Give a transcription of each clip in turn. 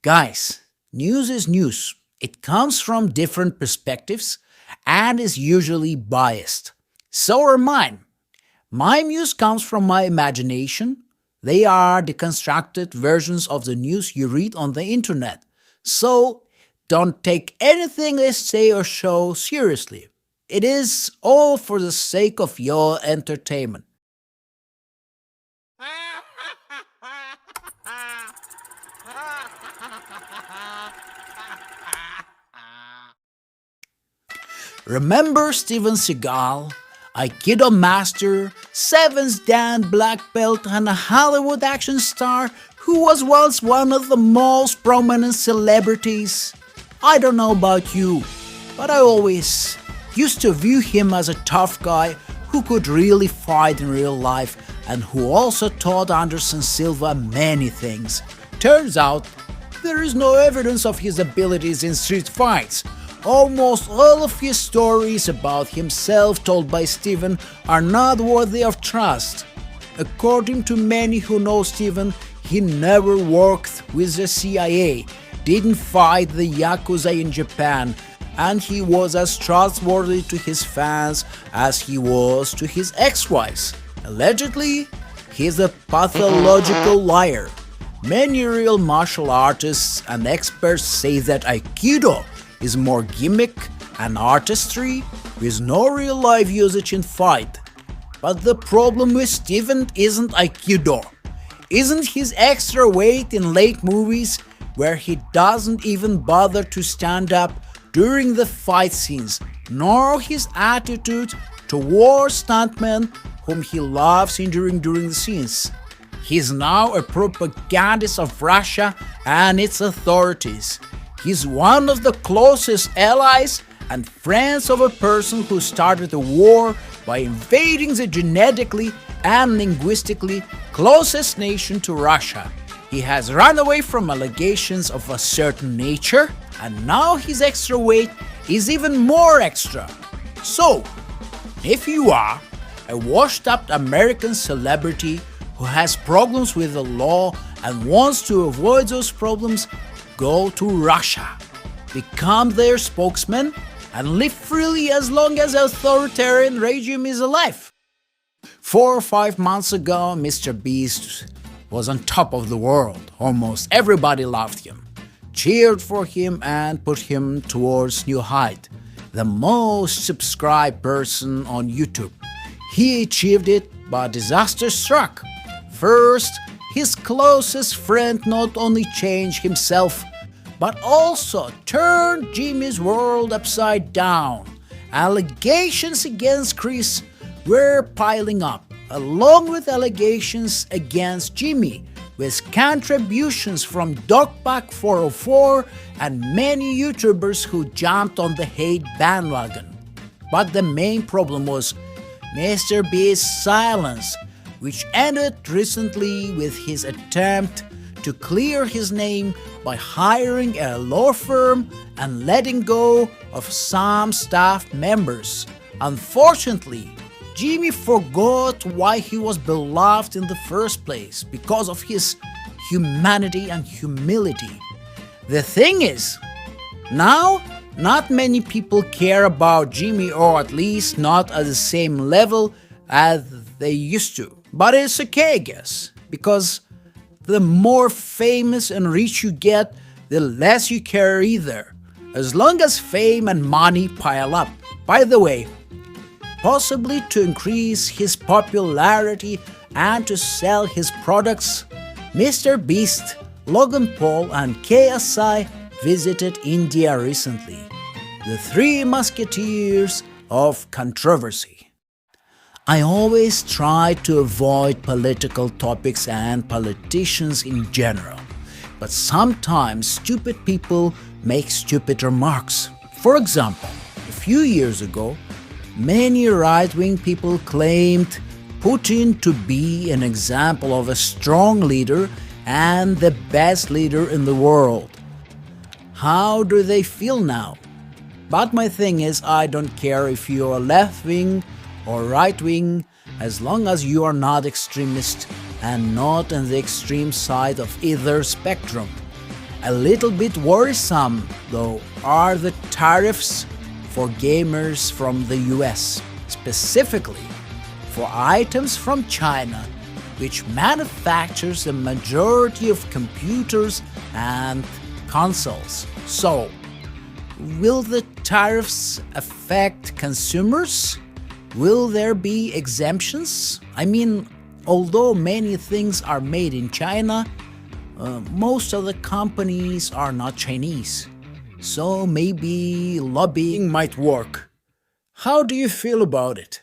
Guys, news is news. It comes from different perspectives and is usually biased. So are mine. My news comes from my imagination. They are deconstructed versions of the news you read on the internet. So don't take anything they say or show seriously. It is all for the sake of your entertainment. Remember Steven Seagal, Aikido master, seventh Dan black belt, and a Hollywood action star who was once one of the most prominent celebrities? I don't know about you, but I always used to view him as a tough guy who could really fight in real life and who also taught Anderson Silva many things. Turns out, there is no evidence of his abilities in street fights. Almost all of his stories about himself told by Steven are not worthy of trust. According to many who know Steven, he never worked with the CIA, didn't fight the Yakuza in Japan, and he was as trustworthy to his fans as he was to his ex-wives. Allegedly, he's a pathological liar. Many real martial artists and experts say that Aikido is more gimmick and artistry with no real life usage in fight. But the problem with Steven isn't Aikido, isn't his extra weight in late movies where he doesn't even bother to stand up during the fight scenes, nor his attitude towards stuntmen whom he loves injuring during the scenes. He's now a propagandist of Russia and its authorities. He's one of the closest allies and friends of a person who started the war by invading the genetically and linguistically closest nation to Russia. He has run away from allegations of a certain nature, and now his extra weight is even more extra. So, if you are a washed-up American celebrity who has problems with the law and wants to avoid those problems, go to Russia, become their spokesman, and live freely as long as the authoritarian regime is alive. 4 or 5 months ago, Mr. Beast was on top of the world. Almost everybody loved him, cheered for him, and put him towards new height. The most subscribed person on YouTube. He achieved it, but disaster struck. First, his closest friend not only changed himself, but also turned Jimmy's world upside down. Allegations against Chris were piling up, along with allegations against Jimmy, with contributions from Dogpack404 and many YouTubers who jumped on the hate bandwagon. But the main problem was Mr. Beast's silence, which ended recently with his attempt to clear his name by hiring a law firm and letting go of some staff members. Unfortunately, Jimmy forgot why he was beloved in the first place, because of his humanity and humility. The thing is, now not many people care about Jimmy, or at least not at the same level as they used to. But it's okay, I guess, because the more famous and rich you get, the less you care either, as long as fame and money pile up. By the way, possibly to increase his popularity and to sell his products, Mr. Beast, Logan Paul, and KSI visited India recently. The three musketeers of controversy. I always try to avoid political topics and politicians in general, but sometimes stupid people make stupid remarks. For example, a few years ago, many right-wing people claimed Putin to be an example of a strong leader and the best leader in the world. How do they feel now? But my thing is, I don't care if you are left-wing or right-wing, as long as you are not extremist and not on the extreme side of either spectrum. A little bit worrisome, though, are the tariffs for gamers from the US, specifically for items from China, which manufactures the majority of computers and consoles. So, will the tariffs affect consumers? Will there be exemptions? I mean, although many things are made in China, most of the companies are not Chinese. So maybe lobbying might work. How do you feel about it?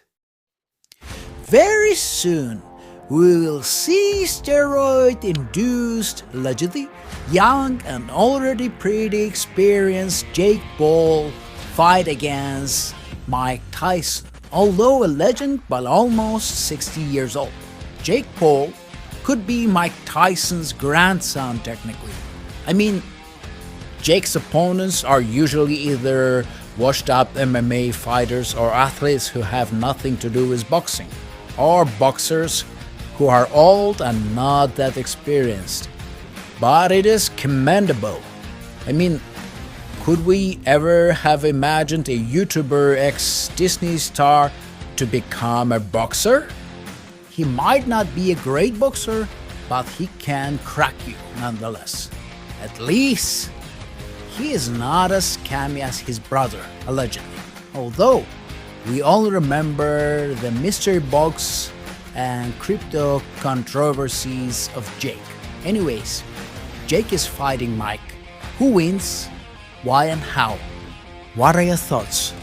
Very soon, we will see steroid-induced, allegedly young and already pretty experienced Jake Paul fight against Mike Tyson. Although a legend but almost 60 years old, Jake Paul could be Mike Tyson's grandson technically. I mean, Jake's opponents are usually either washed-up MMA fighters or athletes who have nothing to do with boxing, or boxers who are old and not that experienced. But it is commendable. I mean, could we ever have imagined a YouTuber ex-Disney star to become a boxer? He might not be a great boxer, but he can crack you nonetheless. At least, he is not as scammy as his brother, allegedly. Although, we all remember the mystery box and crypto controversies of Jake. Anyways, Jake is fighting Mike. Who wins? Why and how? What are your thoughts?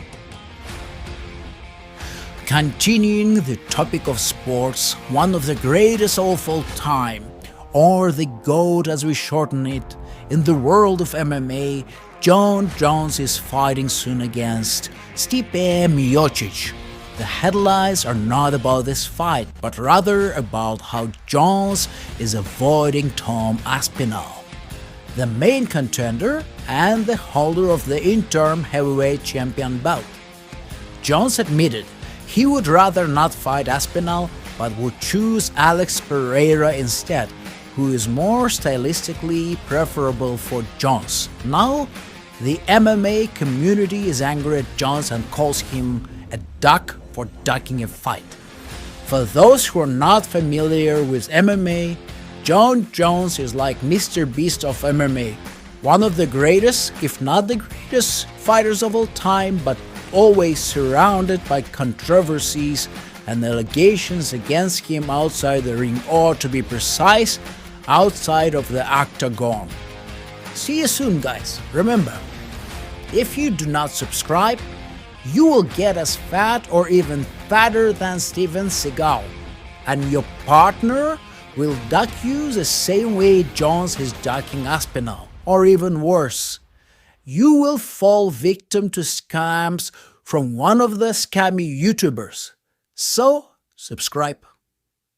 Continuing the topic of sports, one of the greatest of all time, or the GOAT as we shorten it, in the world of MMA, Jon Jones is fighting soon against Stipe Miocic. The headlines are not about this fight, but rather about how Jones is avoiding Tom Aspinall, the main contender and the holder of the interim heavyweight champion belt. Jones admitted he would rather not fight Aspinall, but would choose Alex Pereira instead, who is more stylistically preferable for Jones. Now, the MMA community is angry at Jones and calls him a duck for ducking a fight. For those who are not familiar with MMA, Jon Jones is like Mr. Beast of MMA, one of the greatest, if not the greatest, fighters of all time, but always surrounded by controversies and allegations against him outside the ring, or to be precise, outside of the octagon. See you soon, guys. Remember, if you do not subscribe, you will get as fat or even fatter than Steven Seagal, and your partner will duck you the same way Jones is ducking Aspinall, or even worse. You will fall victim to scams from one of the scammy YouTubers. So, subscribe.